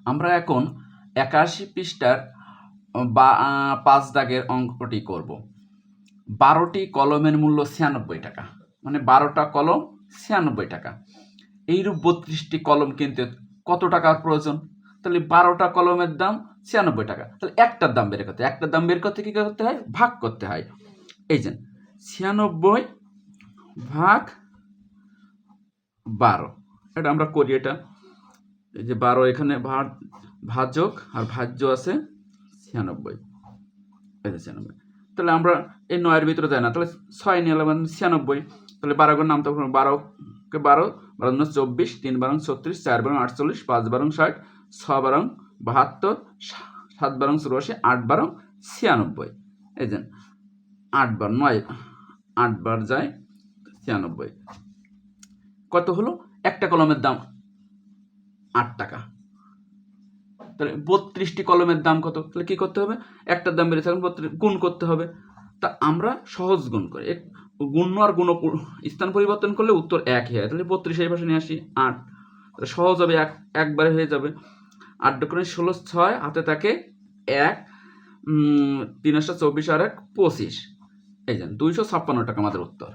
আমরা এখন 81 পৃষ্ঠার 5 দাগের অঙ্কটি করব। 12টি কলমের মূল্য 96 টাকা, মানে 12টা কলম 96 টাকা। এইরূপ 32টি কলম কিনতে কত টাকার প্রয়োজন? তাহলে 12টা কলমের দাম 96 টাকা, তাহলে একটার দাম বের করতে, একটার দাম বের করতে কি করতে হয়? ভাগ করতে হয়। এই যে 96 ভাগ 12, এটা আমরা করি। এটা এই যে 12 এখানে ভাজক আর ভাজ্য আছে 96, এই যে 96। তাহলে আমরা এই 9-এর ভিতরে যায় না, তাহলে 6 নিয়ে এলাম 96। তাহলে 12 গুণ নামতে 12কে 12, 12 24, 3 12 36, 4 12 48, 5 12 60, 6 12 72, 7 12 84, 8 12 96। এই যে 8 বার 9, 8 বার যায় 96। কত হলো? একটা কলমের দাম 8 টাকা। তাহলে 32টি কলমের দাম কত? তাহলে কি করতে হবে? একটার দাম বেড়েছে, এখন 32 গুণ করতে হবে। তা আমরা সহজ গুণ করি, গুণ আর গুণ স্থান পরিবর্তন করলে উত্তর একই হয়। তাহলে 32 এই পাশে নিয়ে আসি 8, তাহলে সহজ হবে, একবারে হয়ে যাবে। 8 দুগুণে 16, 6 হাতে থাকে 1, 3 24 আর 1 25। এই যে 256 টাকা আমাদের উত্তর।